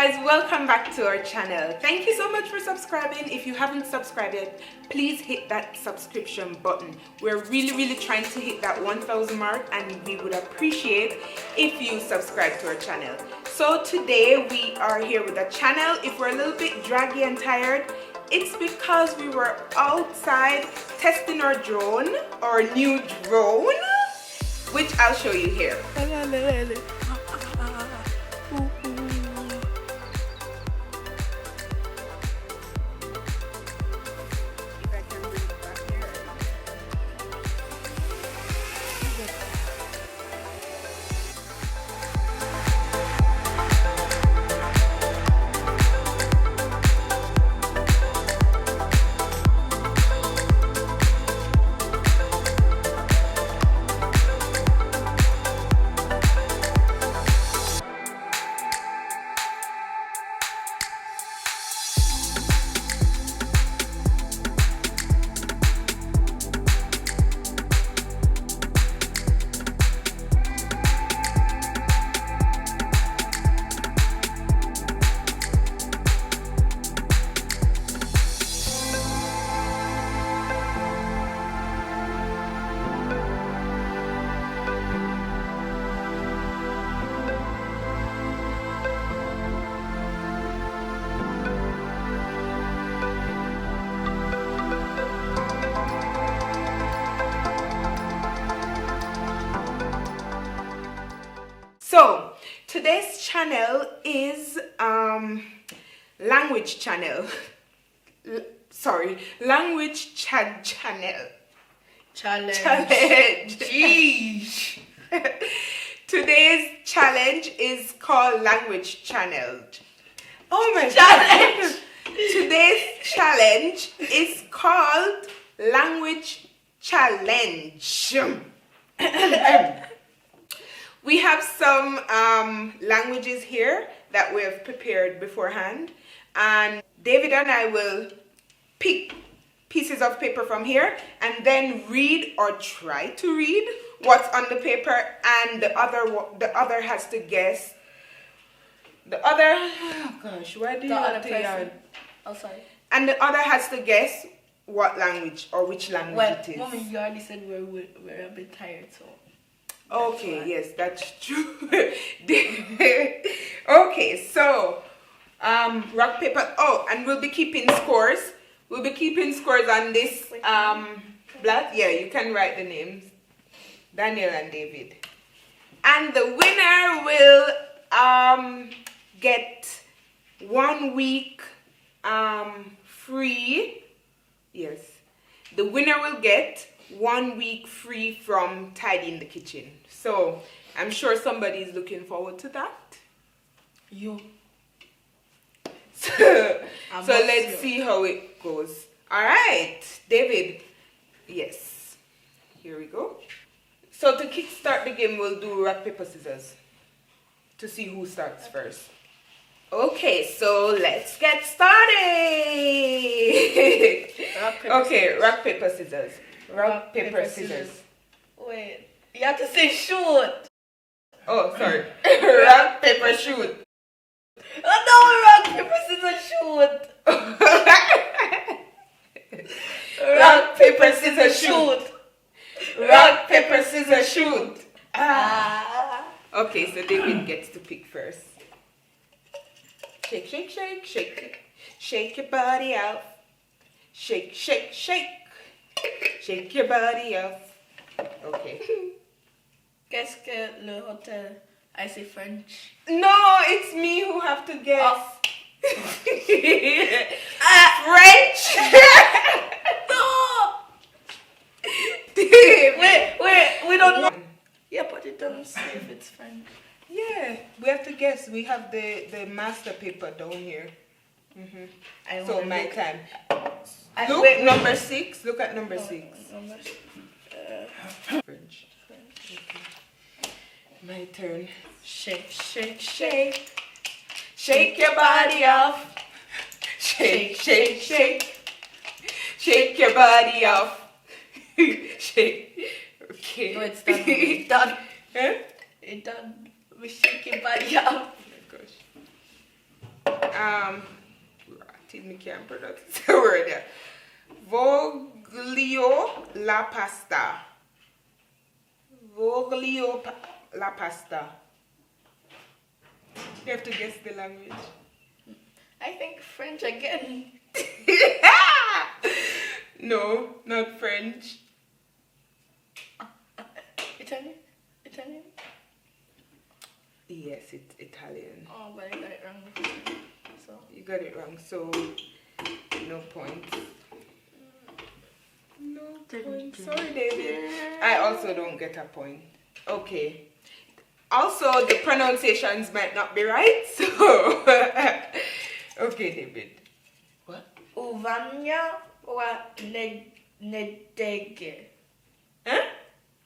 guys, welcome back to our channel. Thank you so much for subscribing. If you haven't subscribed yet, please hit that subscription button. We're really trying to hit that 1,000 mark, and we would appreciate if you subscribe to our channel. So today we are here with a channel. If we're a little bit draggy and tired, it's because we were outside testing our drone, our new drone, which I'll show you here. So today's channel is language channel. Language channel. Challenge. Jeez. Today's challenge is called language channel. Oh my god. Today's challenge is called language challenge. We have some languages here that we have prepared beforehand, and David and I will pick pieces of paper from here and then read or try to read what's on the paper, and the other has to guess. Oh gosh, why do you have to yarn? Oh, sorry. And the other has to guess what language or which language it is. Mommy, you already said we're a bit tired, so. Okay, yes, that's true. Okay, so rock, paper. Oh, and we'll be keeping scores. We'll be keeping scores on this blot. Yeah, you can write the names, Daniel and David. And the winner will get 1 week free. Yes, the winner will get 1 week free from tidying the kitchen. So I'm sure somebody is looking forward to that. You. So let's see how it goes. All right, David. Yes, here we go. So to kickstart the game, we'll do rock, paper, scissors to see who starts first. Okay, so let's get started. Rock, paper, scissors. Rock, paper, scissors. Wait, you have to say shoot. Oh, sorry. Rock, paper, shoot. Oh no, rock, paper, scissors, shoot. Rock, paper, scissors, shoot. Rock, paper, scissors, shoot. Okay, so David gets to pick first. Shake, shake, shake, shake. Shake your body out. Shake, shake, shake. Shake your body off. Okay. Qu'est-ce que le hôtel? I say French. No, it's me who have to guess. Oh. French. No. Wait, we don't know. Yeah, but it doesn't say if it's French. Yeah, we have to guess. We have the master paper down here. So my time. Look, number 6. Look at number 6. French. Okay. My turn. Shake, shake, shake. Shake your body off. Shake, shake, shake. Shake your body off. Shake. Okay. No, it's done. It's done. Huh? It's done. We shake your body off. Oh my gosh. me can't pronounce the word there. Voglio la pasta. Voglio la pasta. You have to guess the language. I think French again. No, not French. Italian? Italian? Yes, it's Italian. Oh, but I got it wrong. So You got it wrong, so no points. No points. Sorry, David. I also don't get a point. Okay. Also, the pronunciations might not be right, so... Okay, David. What? uwanja wa ndege. Huh?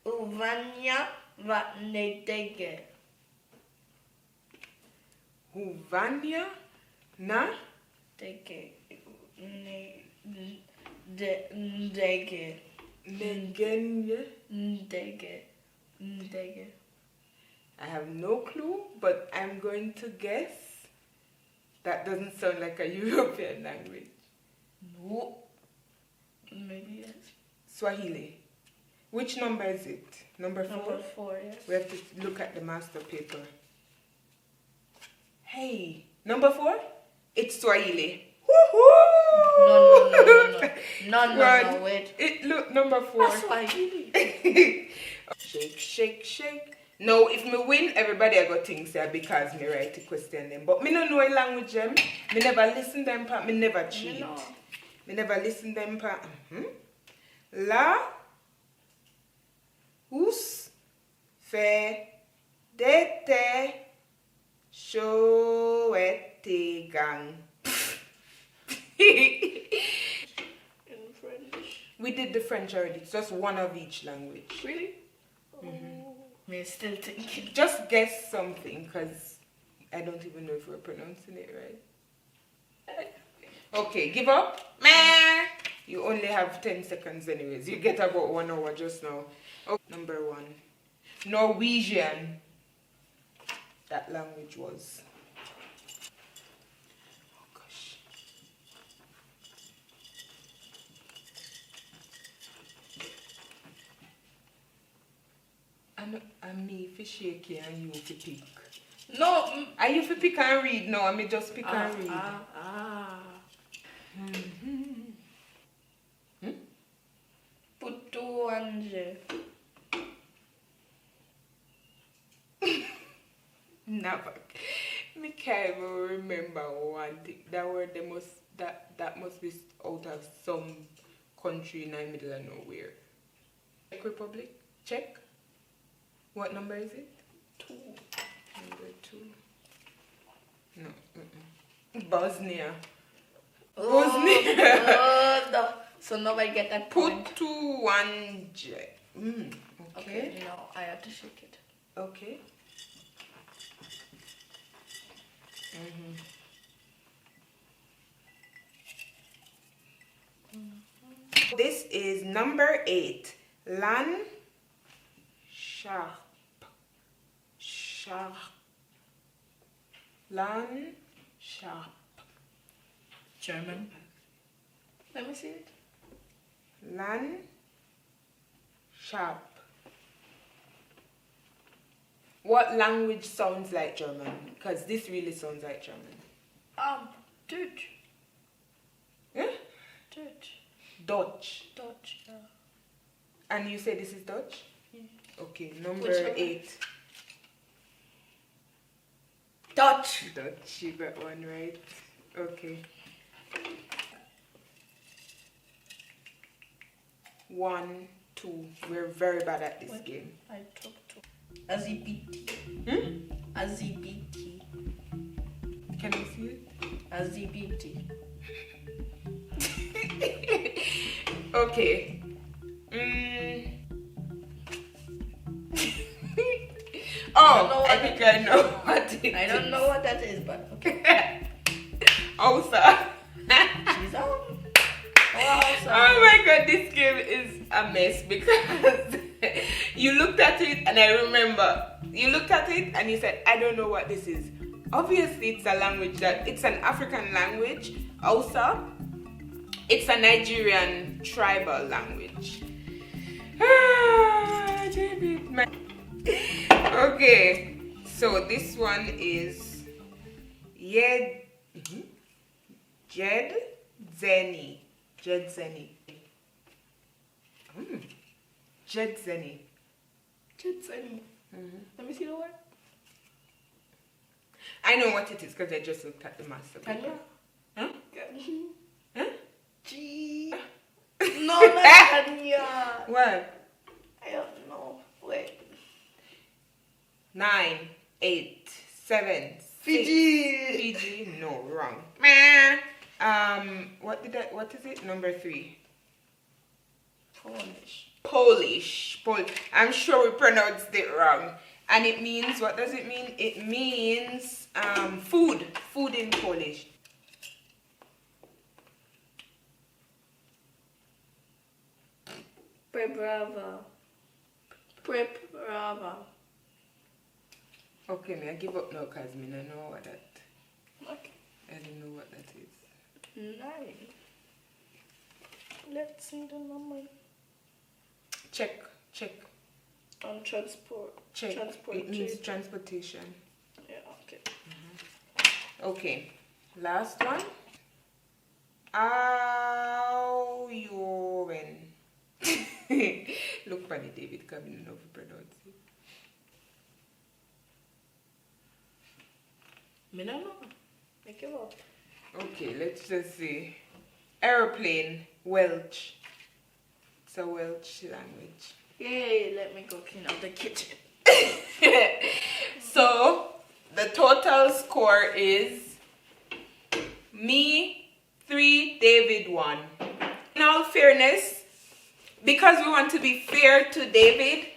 Uwanja wa ndege. Uwanja na Ndege. Ndege. ndege. Ndege. I have no clue, but I'm going to guess. That doesn't sound like a European language. No. Maybe yes. Swahili. Which number is it? Number 4? Number 4, yes. We have to look at the master paper. Hey, number 4? It's Swahili. Woohoo! No, wait. Look, number 4. That's Swahili. Shake, shake, shake. No, if me win, everybody I got things there because me write the question them. But me no know a language them. Me never listen them pa. Me never cheat. Me never listen them pa. La us fe dete shoete gang. In French. We did the French already. It's just one of each language. Really? Me still thinking. Just guess something because I don't even know if we're pronouncing it right. Okay, give up. Meh. You only have 10 seconds anyways. You get about 1 hour just now. Okay. Number 1. Norwegian. That language was. Oh gosh. I'm me for shaky and you for pick. No. Are you for pick and read? No, I'm just pick and read. Putu anje. Never. Me can't even remember one thing. That word they must that must be out of some country in the middle of nowhere. Czech Republic? Czech? What number is it? 2. Number 2. No. Bosnia. Bosnia. No. So nobody get that point. Putu wanje. Okay. No, I have to shake it. Okay. This is number 8. Landschap. Landschap. German. Let me see it. Landschap. What language sounds like German? Because this really sounds like German. Dutch. Eh? Dutch. Dutch. Dutch. Yeah. And you say this is Dutch? Yeah. Okay, number Which one? 8. Dutch. Dutch, you got one right. Okay. 1, 2. We're very bad at this game. I took 2. Azibiti. Azibiti. Can you see it? Azibiti. Okay. Oh, I think I know what it is. I don't know what that is, but okay. Hausa. She's on. Oh my god, this game is a mess because you looked at it and I remember you looked at it and you said, I don't know what this is. Obviously, it's a language it's an African language. Hausa. It's a Nigerian tribal language. Okay, so this one is Jedzeni. Jedzeni. Jedzeni. Jedzeni. Let me see the word. I know what it is because I just looked at the master book. Kenya? Huh? Huh? G. No, not Kenya. What? I don't know. Wait. 9, 8, 7, 6. Fiji. Fiji. No, wrong. What is it? Number 3. Polish. Polish. I'm sure we pronounced it wrong. And it means, what does it mean? It means food. Food in Polish. Preprava. Preprava. Okay, may I give up now because I don't know what that. Okay. I don't know what that is. 9. Let's see the number. Check. On transport. Check. Transport. It means transportation. Yeah, okay. Okay. Last one. Aujoren. Look funny, David, coming in over pronounce it. Me no know. Make it up. Okay, let's just see. Aeroplane, Welsh. It's a Welsh language. Yay, let me go clean up the kitchen. So, the total score is me 3, David 1. In all fairness, because we want to be fair to David,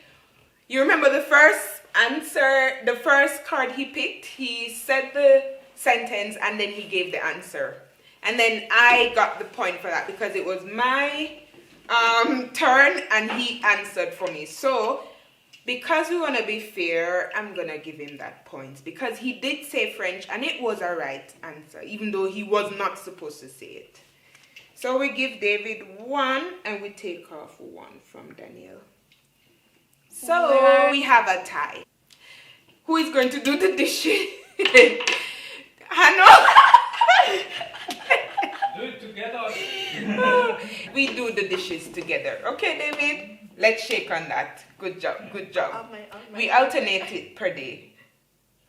you remember the first answer, the first card he picked, he said the sentence and then he gave the answer. And then I got the point for that because it was my turn and he answered for me. So because we want to be fair, I'm gonna give him that point because he did say French and it was a right answer even though he was not supposed to say it. So we give David 1 and we take off 1 from Daniel. So we have a tie. Who is going to do the dishes? Hannah. Do it together. We do the dishes together. Okay, David? Let's shake on that. Good job. We alternate it per day.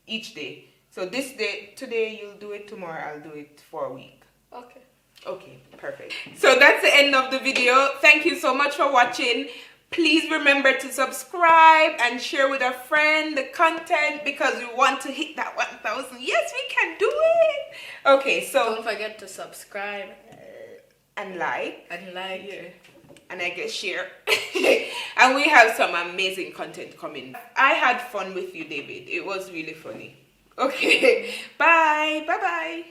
Each day. So this day, today you'll do it, tomorrow I'll do it for a week. Okay. Okay, perfect. So that's the end of the video. Thank you so much for watching. Please remember to subscribe and share with a friend the content because we want to hit that 1,000. Yes, we can do it. Okay, so don't forget to subscribe and like. Yeah. And I guess share. And we have some amazing content coming. I had fun with you, David. It was really funny. Okay, bye. Bye-bye.